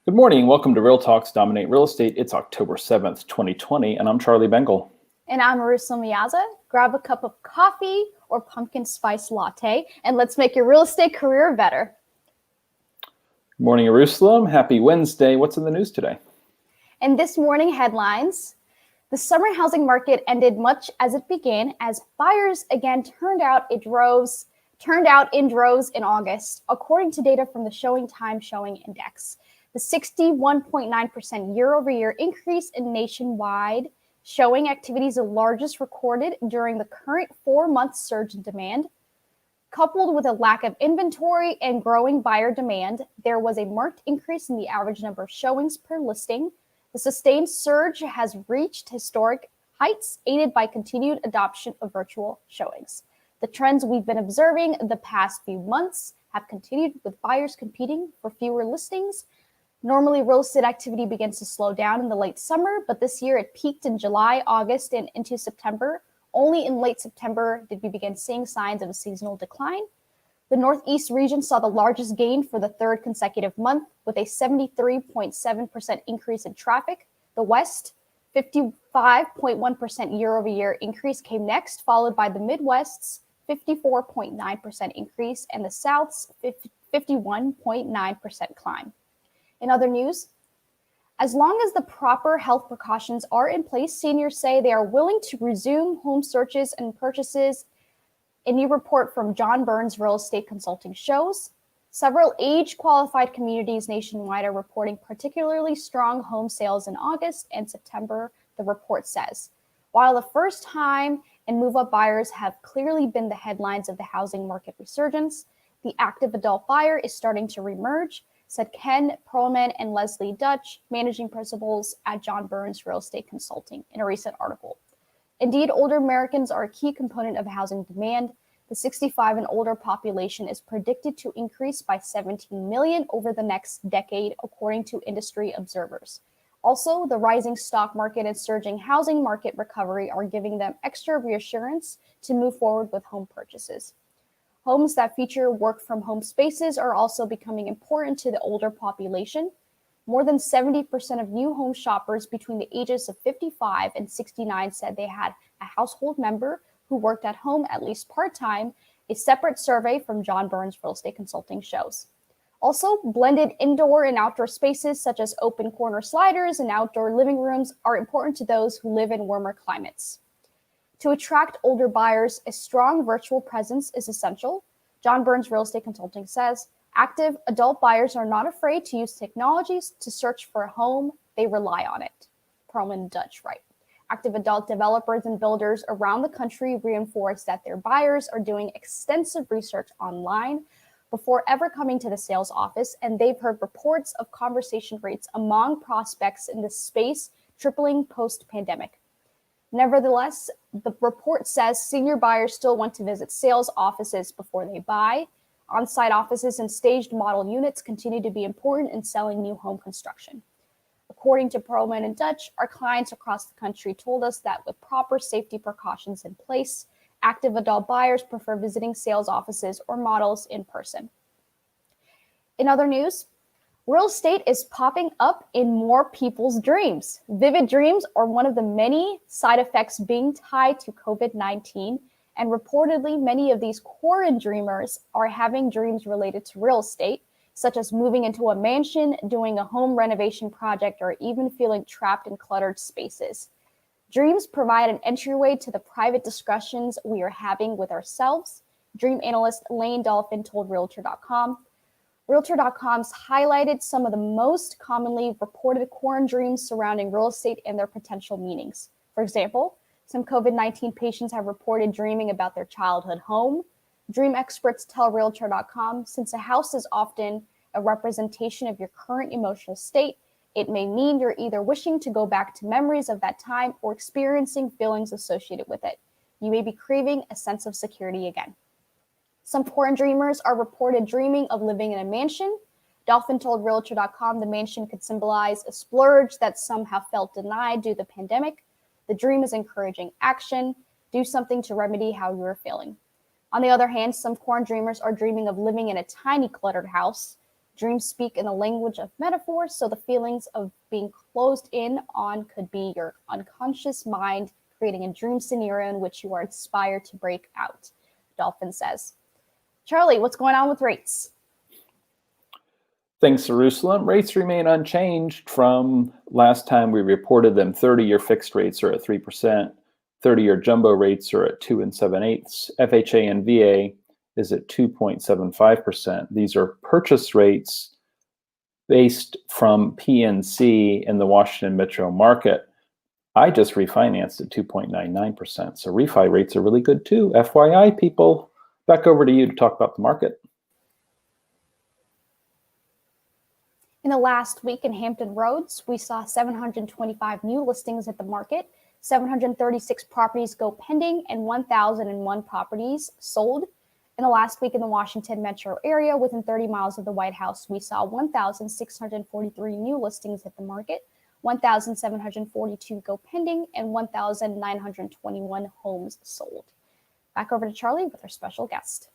Good morning. Welcome to Real Talks Dominate Real Estate. It's October 7th, 2020, and I'm Charlie Bengel. And I'm Eyerusalem Meaza. Grab a cup of coffee or pumpkin spice latte, and let's make your real estate career better. Good morning, Eyerusalem. Happy Wednesday. What's in the news today? And this morning headlines: the summer housing market ended much as it began, as buyers again turned out in droves in August, according to data from the Showing Time Showing Index. The 61.9% year-over-year increase in nationwide showing activity is the largest recorded during the current 4-month surge in demand. Coupled with a lack of inventory and growing buyer demand, there was a marked increase in the average number of showings per listing. The sustained surge has reached historic heights, aided by continued adoption of virtual showings. The trends we've been observing the past few months have continued, with buyers competing for fewer listings. Normally, real estate activity begins to slow down in the late summer, but this year it peaked in July, August, and into September. Only in late September did we begin seeing signs of a seasonal decline. The Northeast region saw the largest gain for the third consecutive month, with a 73.7% increase in traffic. The West, 55.1% year-over-year increase came next, followed by the Midwest's 54.9% increase and the South's 51.9% climb. In other news, as long as the proper health precautions are in place, seniors say they are willing to resume home searches and purchases. A new report from John Burns Real Estate Consulting shows several age-qualified communities nationwide are reporting particularly strong home sales in August and September, the report says. While the first-time and move-up buyers have clearly been the headlines of the housing market resurgence, the active adult buyer is starting to reemerge, said Ken Perlman and Leslie Dutch, managing principals at John Burns Real Estate Consulting, in a recent article. Indeed, older Americans are a key component of housing demand. The 65 and older population is predicted to increase by 17 million over the next decade, according to industry observers. Also, the rising stock market and surging housing market recovery are giving them extra reassurance to move forward with home purchases. Homes that feature work-from-home spaces are also becoming important to the older population. More than 70% of new home shoppers between the ages of 55 and 69 said they had a household member who worked at home at least part-time, a separate survey from John Burns Real Estate Consulting shows. Also, blended indoor and outdoor spaces such as open corner sliders and outdoor living rooms are important to those who live in warmer climates. To attract older buyers, a strong virtual presence is essential. John Burns Real Estate Consulting says active adult buyers are not afraid to use technologies to search for a home. They rely on it. Perlman and Dutch write. Active adult developers and builders around the country reinforce that their buyers are doing extensive research online before ever coming to the sales office, and they've heard reports of conversation rates among prospects in this space tripling post-pandemic. Nevertheless, the report says senior buyers still want to visit sales offices before they buy. On-site offices and staged model units continue to be important in selling new home construction. According to Perlman and Dutch, our clients across the country told us that with proper safety precautions in place, active adult buyers prefer visiting sales offices or models in person. In other news, real estate is popping up in more people's dreams. Vivid dreams are one of the many side effects being tied to COVID-19, and reportedly many of these quarantine dreamers are having dreams related to real estate, such as moving into a mansion, doing a home renovation project, or even feeling trapped in cluttered spaces. Dreams provide an entryway to the private discussions we are having with ourselves, dream analyst Lane Dolphin told Realtor.com. Realtor.com's highlighted some of the most commonly reported quarantine dreams surrounding real estate and their potential meanings. For example, some COVID-19 patients have reported dreaming about their childhood home. Dream experts tell Realtor.com, since a house is often a representation of your current emotional state, it may mean you're either wishing to go back to memories of that time or experiencing feelings associated with it. You may be craving a sense of security again. Some quarantine dreamers are reported dreaming of living in a mansion. Dolphin told Realtor.com the mansion could symbolize a splurge that some have felt denied due to the pandemic. The dream is encouraging action. Do something to remedy how you are feeling. On the other hand, some quarantine dreamers are dreaming of living in a tiny cluttered house. Dreams speak in the language of metaphors, so the feelings of being closed in on could be your unconscious mind creating a dream scenario in which you are inspired to break out, Dolphin says. Charlie, what's going on with rates? Thanks, Jerusalem. Rates remain unchanged from last time we reported them. 30-year fixed rates are at 3%. 30-year jumbo rates are at 2 7/8. FHA and VA is at 2.75%. These are purchase rates based from PNC in the Washington metro market. I just refinanced at 2.99%. So refi rates are really good too. FYI, people. Back over to you to talk about the market. In the last week in Hampton Roads, we saw 725 new listings at the market, 736 properties go pending, and 1,001 properties sold. In the last week in the Washington metro area, within 30 miles of the White House, we saw 1,643 new listings at the market, 1,742 go pending, and 1,921 homes sold. Back over to Charlie with our special guest.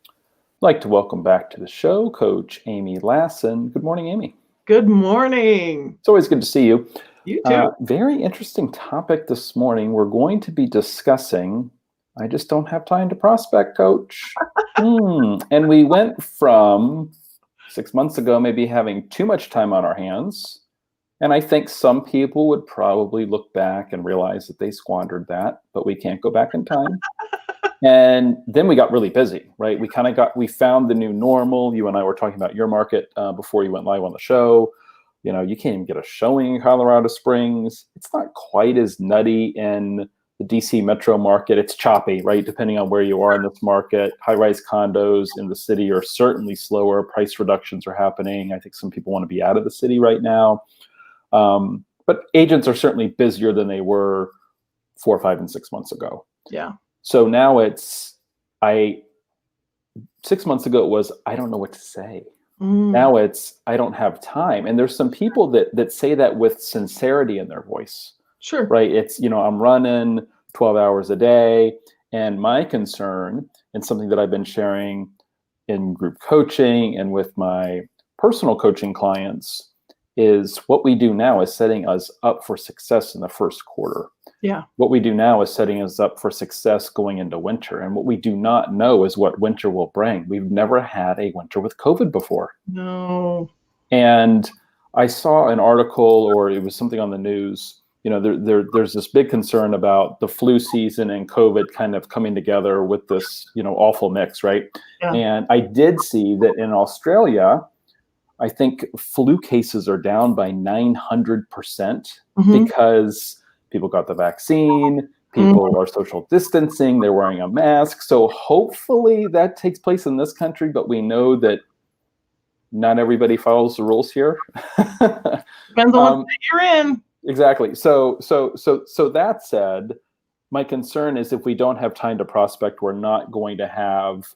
I'd like to welcome back to the show Coach Amy Lassen. Good morning, Amy. Good morning. It's always good to see you. You too. Very interesting topic this morning. We're going to be discussing, I just don't have time to prospect, Coach. And we went from 6 months ago maybe having too much time on our hands. And I think some people would probably look back and realize that they squandered that, but we can't go back in time. And then we got really busy, right? We found the new normal. You and I were talking about your market before you went live on the show. You know, you can't even get a showing in Colorado Springs. It's not quite as nutty in the DC metro market. It's choppy, right? Depending on where you are in this market. High-rise condos in the city are certainly slower. Price reductions are happening. I think some people want to be out of the city right now. But agents are certainly busier than they were 4, 5, and 6 months ago. Yeah. So now 6 months ago it was, I don't know what to say. Now it's, I don't have time. And there's some people that say that with sincerity in their voice. Sure. Right. It's, I'm running 12 hours a day. And my concern, and something that I've been sharing in group coaching and with my personal coaching clients, is what we do now is setting us up for success in the first quarter. Yeah. What we do now is setting us up for success going into winter. And what we do not know is what winter will bring. We've never had a winter with COVID before. No. And I saw an article, or it was something on the news, there's this big concern about the flu season and COVID kind of coming together with this, awful mix, right? Yeah. And I did see that in Australia, I think flu cases are down by 900% because people got the vaccine, people are social distancing, they're wearing a mask. So hopefully that takes place in this country, but we know that not everybody follows the rules here. Depends on what you're in. Exactly. So that said, my concern is if we don't have time to prospect, we're not going to have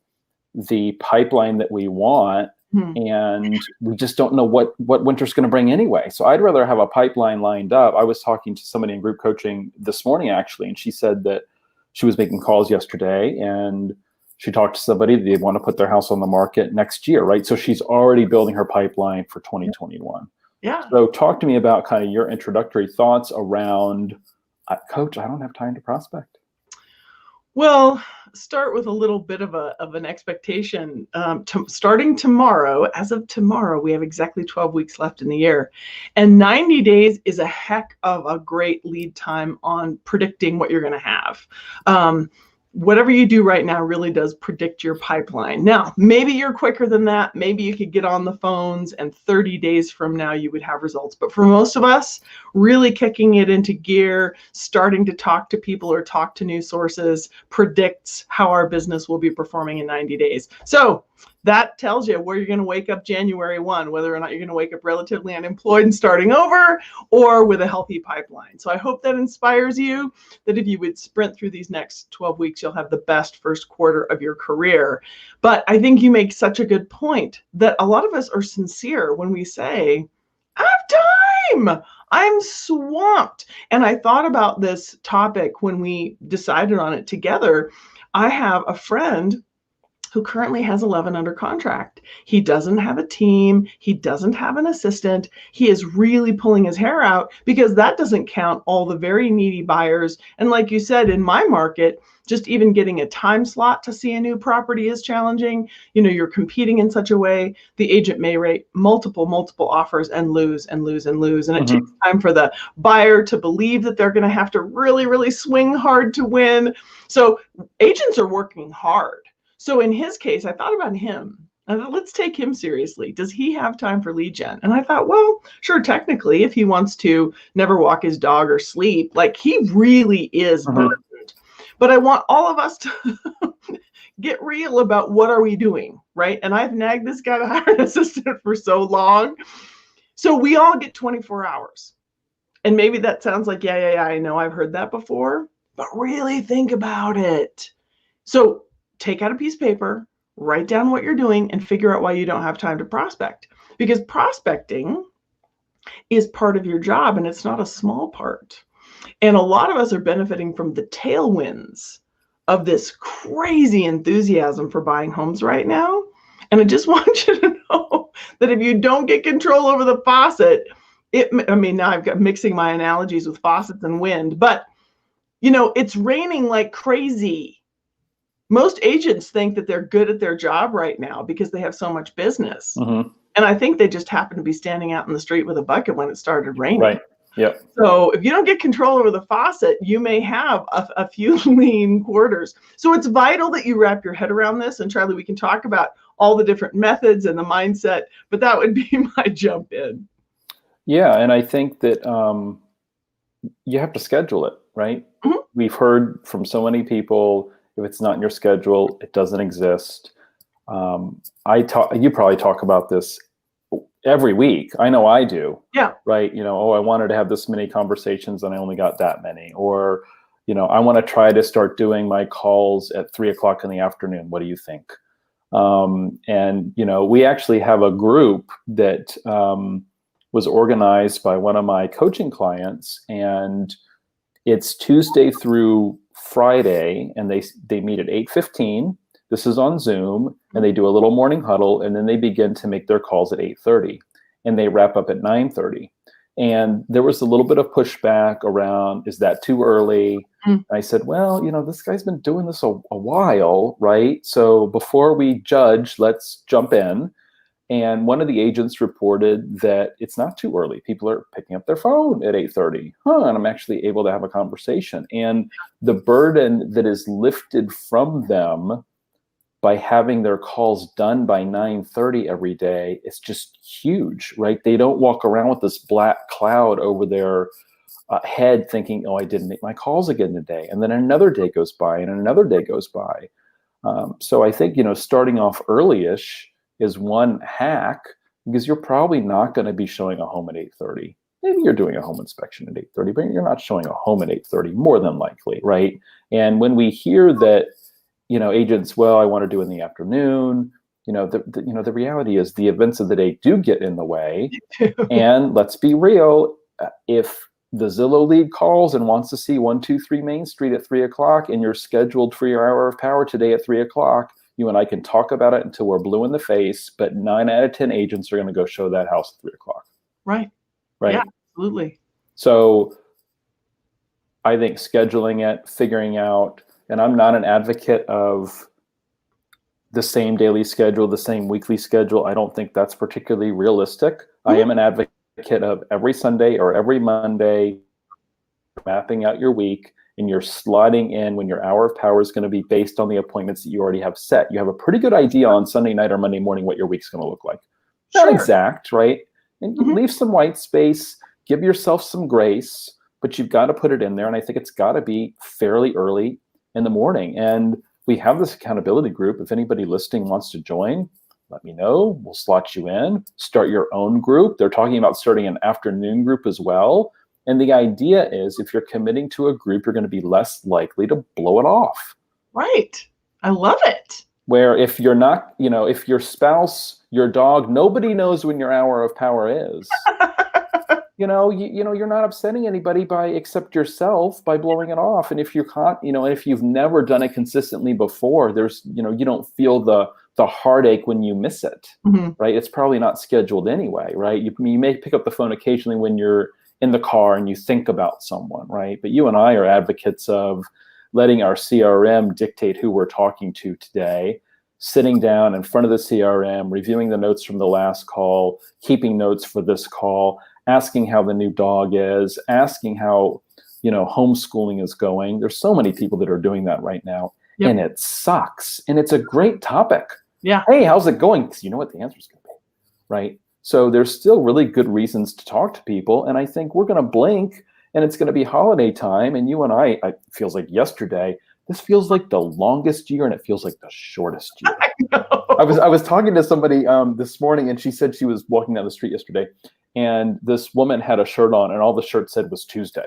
the pipeline that we want. And we just don't know what winter's going to bring anyway. So I'd rather have a pipeline lined up. I was talking to somebody in group coaching this morning, actually, and she said that she was making calls yesterday and she talked to somebody that they want to put their house on the market next year, right? So she's already building her pipeline for 2021. Yeah. So talk to me about kind of your introductory thoughts around, Coach, I don't have time to prospect. Well, start with a little bit of an expectation. Starting tomorrow, as of tomorrow, we have exactly 12 weeks left in the year. And 90 days is a heck of a great lead time on predicting what you're going to have. Whatever you do right now really does predict your pipeline. Now, maybe you're quicker than that. Maybe you could get on the phones and 30 days from now you would have results. But for most of us, really kicking it into gear, starting to talk to people or talk to new sources predicts how our business will be performing in 90 days. So that tells you where you're going to wake up January 1, whether or not you're going to wake up relatively unemployed and starting over or with a healthy pipeline. So I hope that inspires you, that if you would sprint through these next 12 weeks, you'll have the best first quarter of your career. But I think you make such a good point that a lot of us are sincere when we say, I have time. I'm swamped. And I thought about this topic when we decided on it together. I have a friend who currently has 11 under contract. He doesn't have a team. He doesn't have an assistant. He is really pulling his hair out, because that doesn't count all the very needy buyers. And like you said, in my market, just even getting a time slot to see a new property is challenging. You're competing in such a way, the agent may rate multiple offers and lose and lose and lose. And it takes time for the buyer to believe that they're going to have to really, really swing hard to win. So agents are working hard. So in his case, I thought about him. I thought, let's take him seriously. Does he have time for lead gen? And I thought, well, sure, technically, if he wants to never walk his dog or sleep, like, he really is burdened. But I want all of us to get real about what are we doing, right? And I've nagged this guy to hire an assistant for so long. So we all get 24 hours. And maybe that sounds like, yeah, I know I've heard that before, but really think about it. So take out a piece of paper, write down what you're doing, and figure out why you don't have time to prospect. Because prospecting is part of your job, and it's not a small part. And a lot of us are benefiting from the tailwinds of this crazy enthusiasm for buying homes right now. And I just want you to know that if you don't get control over the faucet, now I've got mixing my analogies with faucets and wind, but it's raining like crazy. Most agents think that they're good at their job right now because they have so much business. And I think they just happen to be standing out in the street with a bucket when it started raining. Right. Yep. So if you don't get control over the faucet, you may have a few lean quarters. So it's vital that you wrap your head around this. And Charlie, we can talk about all the different methods and the mindset, but that would be my jump in. Yeah. And I think that you have to schedule it, right? We've heard from so many people, if it's not in your schedule, it doesn't exist. You probably talk about this every week. I know I do. Yeah. Right. I wanted to have this many conversations and I only got that many. Or, I want to try to start doing my calls at 3:00 in the afternoon. What do you think? And we actually have a group that was organized by one of my coaching clients, and it's Tuesday through Friday, and they meet at 8:15. This is on Zoom, and they do a little morning huddle, and then they begin to make their calls at 8:30, and they wrap up at 9:30. And there was a little bit of pushback around, is that too early? And I said, well, this guy's been doing this a while, right? So before we judge, let's jump in. And one of the agents reported that it's not too early. People are picking up their phone at 8:30. And I'm actually able to have a conversation. And the burden that is lifted from them by having their calls done by 9:30 every day is just huge, right? They don't walk around with this black cloud over their head thinking, oh, I didn't make my calls again today. And then another day goes by and another day goes by. So I think, starting off early-ish is one hack, because you're probably not going to be showing a home at 8:30. Maybe you're doing a home inspection at 8:30, but you're not showing a home at 8:30, more than likely, right? And when we hear that, agents, well, I want to do it in the afternoon, the reality is the events of the day do get in the way. And let's be real, if the Zillow lead calls and wants to see 123 Main Street at 3:00, and you're scheduled for your hour of power today at 3:00, you and I can talk about it until we're blue in the face, but 9 out of 10 agents are going to go show that house at 3:00. Right. Yeah, absolutely. So I think scheduling it, figuring out, and I'm not an advocate of the same daily schedule, the same weekly schedule. I don't think that's particularly realistic. I am an advocate of every Sunday or every Monday, mapping out your week, and you're slotting in when your hour of power is going to be based on the appointments that you already have set. You have a pretty good idea on Sunday night or Monday morning what your week's going to look like. Not exact, right? And you leave some white space, give yourself some grace, but you've got to put it in there. And I think it's got to be fairly early in the morning. And we have this accountability group. If anybody listening wants to join, let me know. We'll slot you in. Start your own group. They're talking about starting an afternoon group as well. And the idea is, if you're committing to a group, you're going to be less likely to blow it off. Right. I love it. Where if you're not, if your spouse, your dog, nobody knows when your hour of power is. you're not upsetting anybody except yourself by blowing it off. And if you're caught, and if you've never done it consistently before, there's, you don't feel the heartache when you miss it, right? It's probably not scheduled anyway, right? You may pick up the phone occasionally when you're in the car and you think about someone, right? But you and I are advocates of letting our CRM dictate who we're talking to today, sitting down in front of the CRM, reviewing the notes from the last call, keeping notes for this call, asking how the new dog is, asking how, homeschooling is going. There's so many people that are doing that right now. Yep. And it sucks. And it's a great topic. Yeah. Hey, how's it going? Because you know what the answer is going to be, right? So there's still really good reasons to talk to people. And I think we're going to blink and it's going to be holiday time. And you and I, it feels like yesterday, this feels like the longest year and it feels like the shortest year. I was talking to somebody this morning and she said she was walking down the street yesterday and this woman had a shirt on and all the shirt said was Tuesday.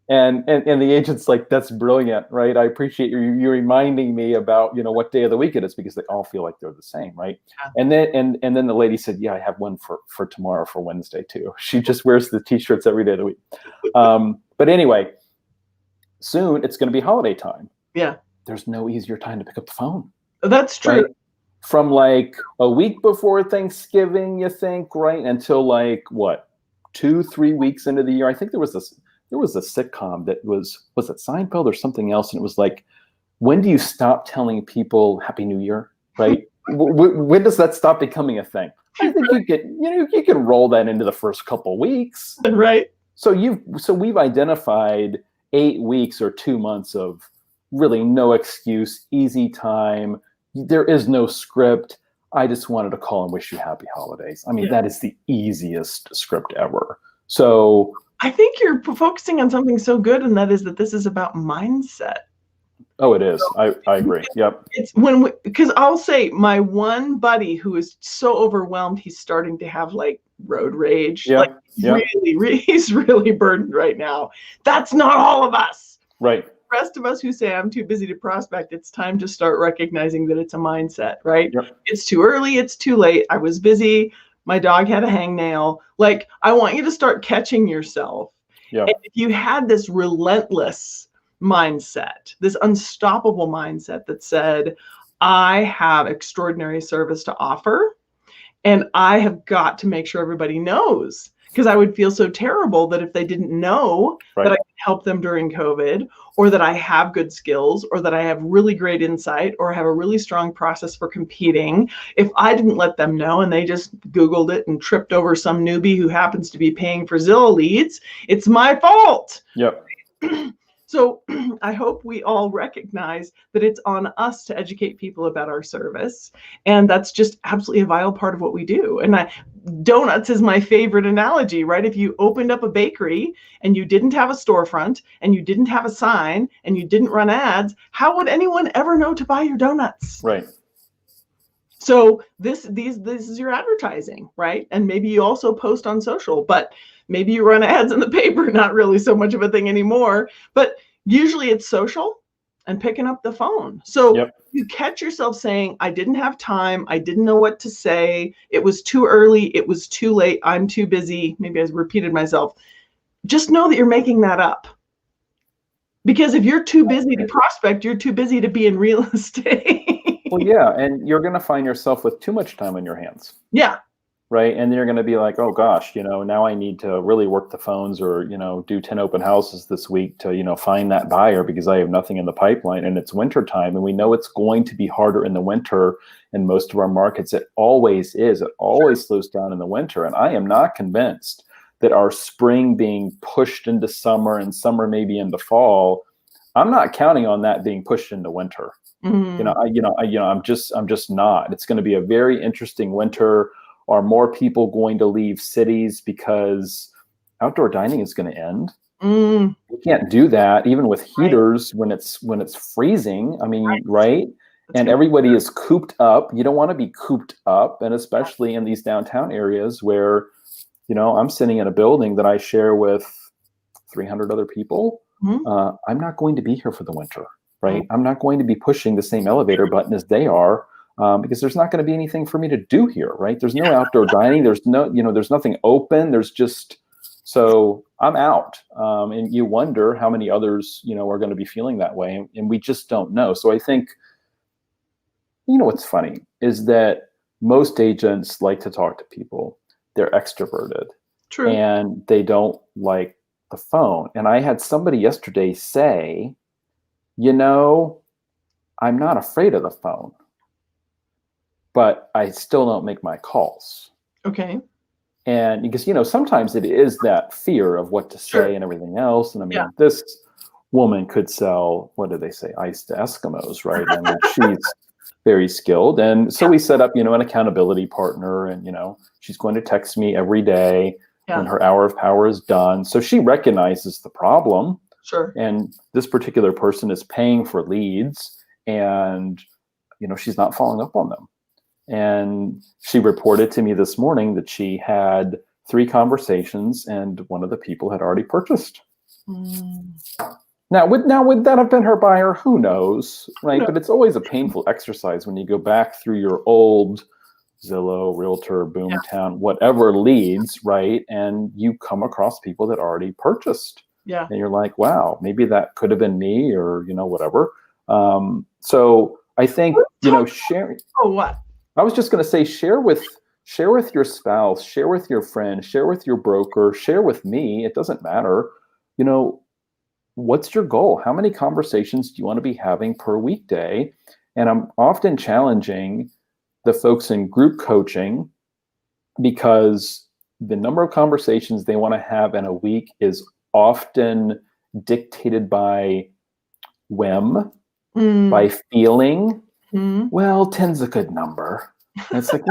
And the agent's like, that's brilliant, right? I appreciate you reminding me about, what day of the week it is because they all feel like they're the same, right? Yeah. And then the lady said, yeah, I have one for tomorrow for Wednesday too. She just wears the t-shirts every day of the week. But anyway, soon it's going to be holiday time. Yeah. There's no easier time to pick up the phone. That's true. Right? From like a week before Thanksgiving, you think, right? Until like what, 2-3 weeks into the year. I think there was a sitcom that was it Seinfeld or something else? And it was like, when do you stop telling people Happy New Year, right? When does that stop becoming a thing? I think you can roll that into the first couple weeks. Right. So we've identified 8 weeks or 2 months of really no excuse, easy time. There is no script. I just wanted to call and wish you happy holidays. I mean, That is the easiest script ever. So I think you're focusing on something so good, and that is that this is about mindset. Oh, it is. I agree. Yep. It's because I'll say my one buddy who is so overwhelmed, he's starting to have like road rage. Yeah. Like he's really burdened right now. That's not all of us. Right. The rest of us who say I'm too busy to prospect, it's time to start recognizing that it's a mindset, right? Yep. It's too early. It's too late. I was busy. My dog had a hangnail. Like, I want you to start catching yourself. Yeah. And if you had this relentless mindset, this unstoppable mindset that said, I have extraordinary service to offer, and I have got to make sure everybody knows, because I would feel so terrible that if they didn't know that I can help them during COVID, or that I have good skills, or that I have really great insight, or have a really strong process for competing, if I didn't let them know and they just Googled it and tripped over some newbie who happens to be paying for Zillow leads, it's my fault. Yep. So I hope we all recognize that it's on us to educate people about our service. And that's just absolutely a vital part of what we do. And donuts is my favorite analogy, right? If you opened up a bakery and you didn't have a storefront and you didn't have a sign and you didn't run ads, how would anyone ever know to buy your donuts? Right. So this is your advertising, right? And maybe you also post on social, but maybe you run ads in the paper, not really so much of a thing anymore, but usually it's social and picking up the phone. So you catch yourself saying, I didn't have time. I didn't know what to say. It was too early. It was too late. I'm too busy. Maybe I repeated myself. Just know that you're making that up. Because if you're too busy to prospect, you're too busy to be in real estate. Well, yeah. And you're going to find yourself with too much time on your hands. Yeah. Right. And then you're going to be like, oh, gosh, now I need to really work the phones or, do 10 open houses this week to, find that buyer because I have nothing in the pipeline and it's winter time. And we know it's going to be harder in the winter in most of our markets. It always is. It always slows down in the winter. And I am not convinced that our spring being pushed into summer and summer maybe into fall, I'm not counting on that being pushed into winter. Mm-hmm. I'm just not. It's going to be a very interesting winter. Are more people going to leave cities because outdoor dining is going to end? We can't do that even with heaters when it's freezing. I mean, right? And everybody is cooped up. You don't want to be cooped up, and especially in these downtown areas where, I'm sitting in a building that I share with 300 other people. Mm-hmm. I'm not going to be here for the winter, right? Mm-hmm. I'm not going to be pushing the same elevator button as they are. Because there's not going to be anything for me to do here, right? There's no outdoor dining. There's no, there's nothing open. There's just So I'm out. And you wonder how many others, are going to be feeling that way. And we just don't know. So I think, what's funny is that most agents like to talk to people. They're extroverted. True. And they don't like the phone. And I had somebody yesterday say, I'm not afraid of the phone, but I still don't make my calls. Okay. And because, sometimes it is that fear of what to say Sure. and everything else. And I mean, this woman could sell, what do they say, ice to Eskimos, right? I mean, she's very skilled. And so we set up, an accountability partner, and, she's going to text me every day when her hour of power is done. So she recognizes the problem. Sure. And this particular person is paying for leads, and, she's not following up on them. And she reported to me this morning that she had 3 conversations and one of the people had already purchased. Now, would that have been her buyer? Who knows, right? No. But it's always a painful exercise when you go back through your old Zillow, Realtor, Boomtown, whatever leads, right? And you come across people that already purchased. Yeah. And you're like, wow, maybe that could have been me, or, whatever. So I think, sharing. Oh, what? I was just going to say, share with your spouse, share with your friend, share with your broker, share with me. It doesn't matter. What's your goal? How many conversations do you want to be having per weekday? And I'm often challenging the folks in group coaching, because the number of conversations they want to have in a week is often dictated by whim, by feeling. Well, 10's a good number. And it's like,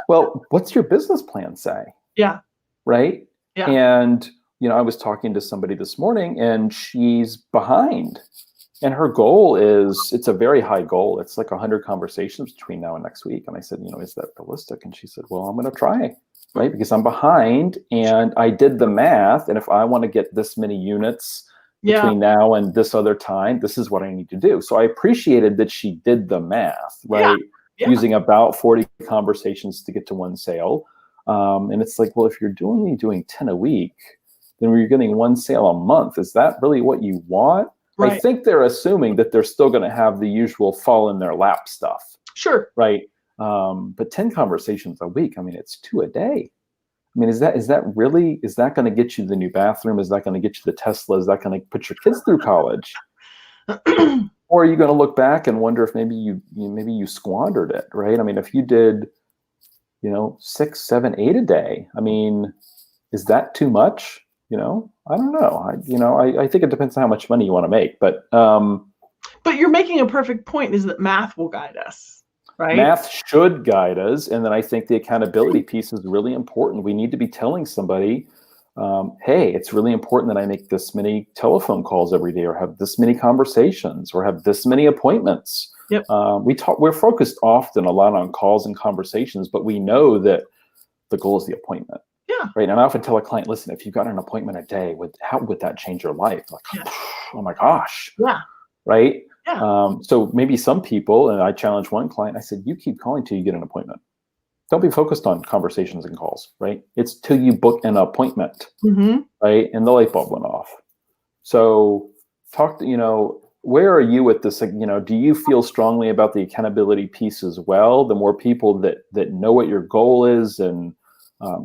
well, what's your business plan say? Yeah. Right? Yeah. And, I was talking to somebody this morning, and she's behind. And her goal is, it's a very high goal. It's like 100 conversations between now and next week. And I said, is that realistic? And she said, well, I'm going to try, right? Because I'm behind, and I did the math. And if I want to get this many units between now and this other time, this is what I need to do. So I appreciated that she did the math, right? Using about 40 conversations to get to one sale. And it's like, well, if you're only doing 10 a week, then you're getting one sale a month. Is that really what you want? Right. I think they're assuming that they're still going to have the usual fall in their lap stuff. Sure. Right. But 10 conversations a week, I mean, it's 2 a day. I mean, is that going to get you the new bathroom? Is that going to get you the Tesla? Is that going to put your kids through college? Or are you going to look back and wonder if maybe you squandered it, right? I mean, if you did, 6, 7, 8 a day, I mean, is that too much? I don't know. I think it depends on how much money you want to make, but you're making a perfect point, is that math will guide us, right? Math should guide us. And then I think the accountability piece is really important. We need to be telling somebody, hey, it's really important that I make this many telephone calls every day, or have this many conversations, or have this many appointments. Yep. We're focused often a lot on calls and conversations, but we know that the goal is the appointment. Yeah. Right. And I often tell a client, listen, if you got an appointment a day, how would that change your life? Like, oh my gosh. Yeah. Right. Yeah. So maybe some people, and I challenge one client, I said, you keep calling till you get an appointment. Don't be focused on conversations and calls, right? It's till you book an appointment, right? And the light bulb went off. So talk to, where are you with this? Do you feel strongly about the accountability piece as well? The more people that know what your goal is, and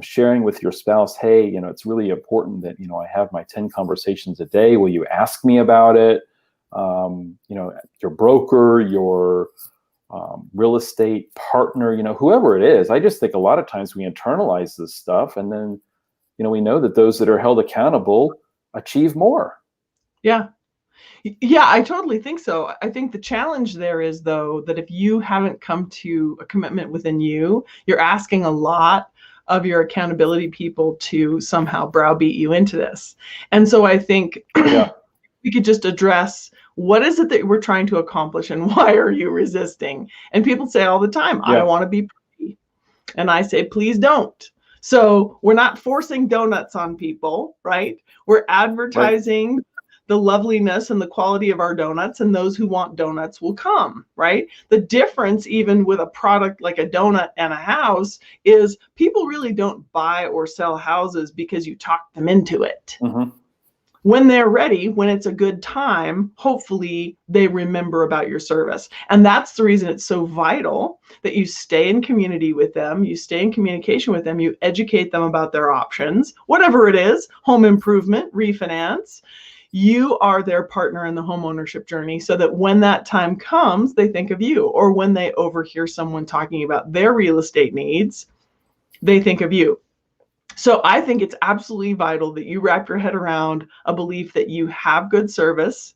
sharing with your spouse, hey, it's really important that, I have my 10 conversations a day. Will you ask me about it? Your broker, your real estate partner, whoever it is. I just think a lot of times we internalize this stuff, and then, we know that those that are held accountable achieve more. Yeah. Yeah, I totally think so. I think the challenge there is, though, that if you haven't come to a commitment within you, you're asking a lot of your accountability people to somehow browbeat you into this. And so I think we could just address, what is it that we're trying to accomplish, and why are you resisting? And people say all the time, I want to be pretty. And I say, please don't. So we're not forcing donuts on people, right? We're advertising the loveliness and the quality of our donuts, and those who want donuts will come, right? The difference even with a product like a donut and a house is people really don't buy or sell houses because you talk them into it. Mm-hmm. When they're ready, when it's a good time, hopefully they remember about your service. And that's the reason it's so vital that you stay in community with them, you stay in communication with them, you educate them about their options, whatever it is, home improvement, refinance. You are their partner in the home ownership journey so that when that time comes, they think of you. Or when they overhear someone talking about their real estate needs, they think of you. So I think it's absolutely vital that you wrap your head around a belief that you have good service.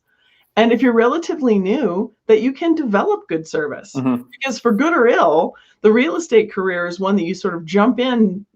And if you're relatively new, that you can develop good service. Mm-hmm. Because for good or ill, the real estate career is one that you sort of jump in.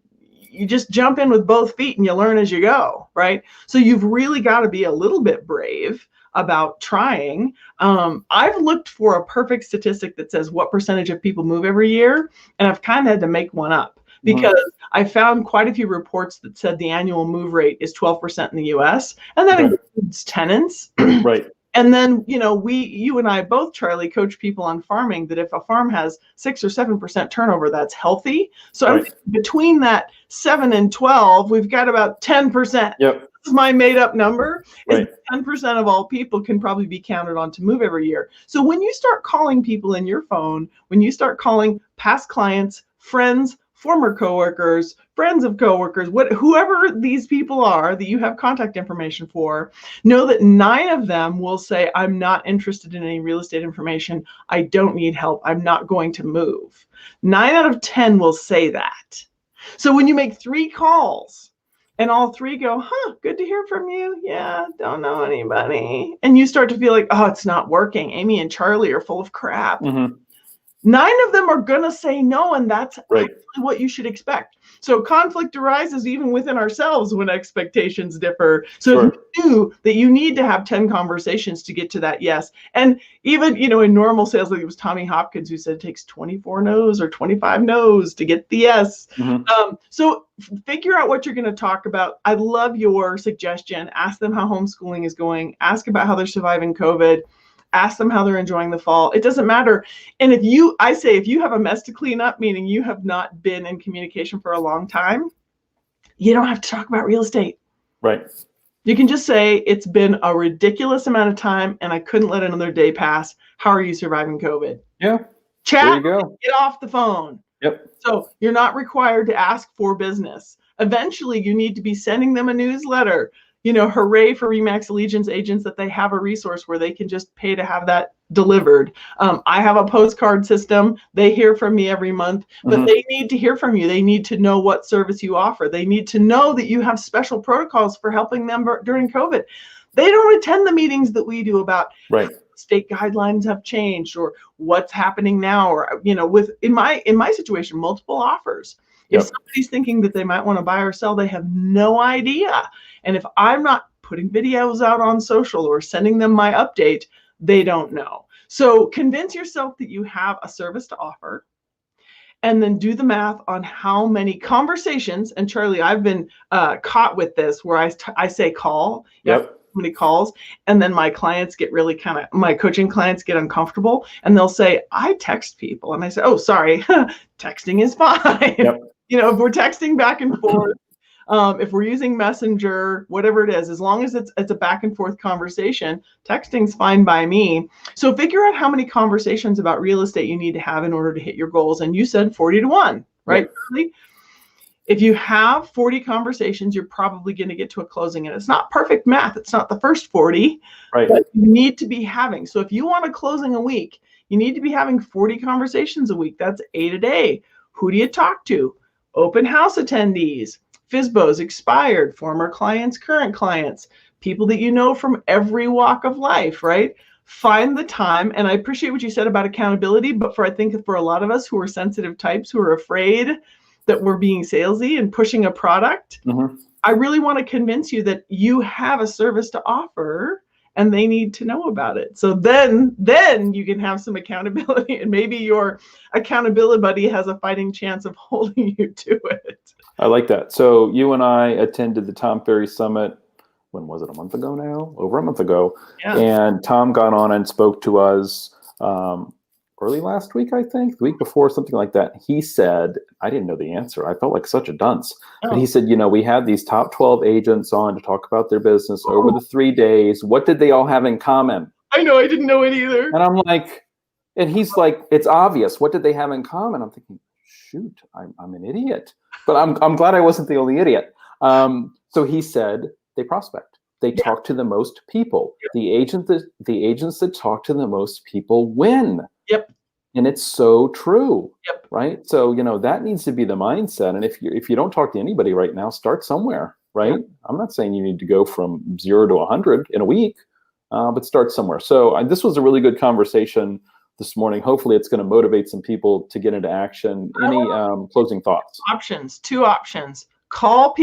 You just jump in with both feet and you learn as you go, right? So you've really got to be a little bit brave about trying. I've looked for a perfect statistic that says what percentage of people move every year, and I've kind of had to make one up. Because I found quite a few reports that said the annual move rate is 12% in the US, and that includes tenants. Right. And then, you and I both, Charlie, coach people on farming that if a farm has 6 or 7% turnover, that's healthy. So I'm thinking between that 7 and 12, we've got about 10%. Yep. This is my made up number. Right. 10% of all people can probably be counted on to move every year. So when you start calling people in your phone, when you start calling past clients, friends, former coworkers, friends of coworkers, whoever these people are that you have contact information for, know that 9 of them will say, I'm not interested in any real estate information. I don't need help. I'm not going to move. 9 out of 10 will say that. So when you make 3 calls and all 3 go, good to hear from you. Yeah, don't know anybody. And you start to feel like, oh, it's not working. Amy and Charlie are full of crap. Mm-hmm. 9 of them are going to say no, and that's right. What you should expect. So conflict arises even within ourselves when expectations differ. So if you knew that you need to have 10 conversations to get to that yes, and even, in normal sales, like it was Tommy Hopkins who said it takes 24 no's or 25 no's to get the yes. Mm-hmm. So figure out what you're going to talk about. I love your suggestion. Ask them how homeschooling is going. Ask about how they're surviving COVID. Ask them how they're enjoying the fall. It doesn't matter. And if you have a mess to clean up, meaning you have not been in communication for a long time, you don't have to talk about real estate. Right. You can just say, it's been a ridiculous amount of time and I couldn't let another day pass. How are you surviving COVID? Yeah. Chat, there you go. Get off the phone. Yep. So you're not required to ask for business. Eventually, you need to be sending them a newsletter. Hooray for Remax Allegiance agents that they have a resource where they can just pay to have that delivered. I have a postcard system. They hear from me every month, but they need to hear from you. They need to know what service you offer. They need to know that you have special protocols for helping them during COVID. They don't attend the meetings that we do about state guidelines have changed or what's happening now, or in my situation, multiple offers. If somebody's thinking that they might want to buy or sell, they have no idea. And if I'm not putting videos out on social or sending them my update, they don't know. So convince yourself that you have a service to offer, and then do the math on how many conversations. And Charlie, I've been caught with this where I say call. Yep. Many calls, and then my clients get really my coaching clients get uncomfortable, and they'll say, I text people. And I say, oh, sorry, texting is fine. Yep. If we're texting back and forth, if we're using Messenger, whatever it is, as long as it's a back and forth conversation, texting's fine by me. So figure out how many conversations about real estate you need to have in order to hit your goals. And you said 40 to 1, right? Yep. If you have 40 conversations, you're probably going to get to a closing. And it's not perfect math. It's not the first 40, but you need to be having. So if you want a closing a week, you need to be having 40 conversations a week. That's 8 a day. Who do you talk to? Open house attendees, FSBOs, expired, former clients, current clients, people that you know from every walk of life, right? Find the time. And I appreciate what you said about accountability, but I think for a lot of us who are sensitive types who are afraid that we're being salesy and pushing a product, I really want to convince you that you have a service to offer and they need to know about it. So then you can have some accountability, and maybe your accountability buddy has a fighting chance of holding you to it. I like that. So you and I attended the Tom Ferry Summit when was it, a month ago now? Over a month ago. Yeah. And Tom got on and spoke to us early last week, I think, the week before, something like that. He said, I didn't know the answer. I felt like such a dunce. But he said, we had these top 12 agents on to talk about their business over the 3 days. What did they all have in common? I know, I didn't know it either. And I'm like, and he's like, it's obvious. What did they have in common? I'm thinking, shoot, I'm an idiot. But I'm glad I wasn't the only idiot. So he said they prospect. They talk to the most people. Yep. The agents that talk to the most people win. Yep. And it's so true. Yep. Right. So that needs to be the mindset. And if you don't talk to anybody right now, start somewhere. Right. Yep. I'm not saying you need to go from 0 to 100 in a week, but start somewhere. So this was a really good conversation this morning. Hopefully it's going to motivate some people to get into action. Any closing thoughts? Two options. Call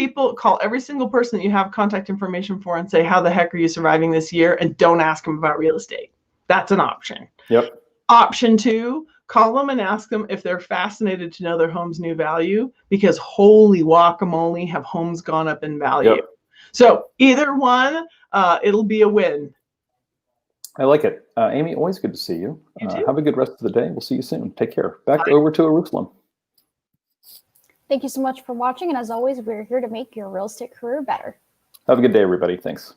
every single person that you have contact information for and say, how the heck are you surviving this year? And don't ask them about real estate. That's an option. Yep. Option 2, call them and ask them if they're fascinated to know their home's new value, because holy guacamole, have homes gone up in value. Yep. So either one, it'll be a win. I like it. Amy, always good to see you. You too. Have a good rest of the day. We'll see you soon. Take care. Back over to Eyerusalem. Thank you so much for watching. And as always, we're here to make your real estate career better. Have a good day, everybody. Thanks.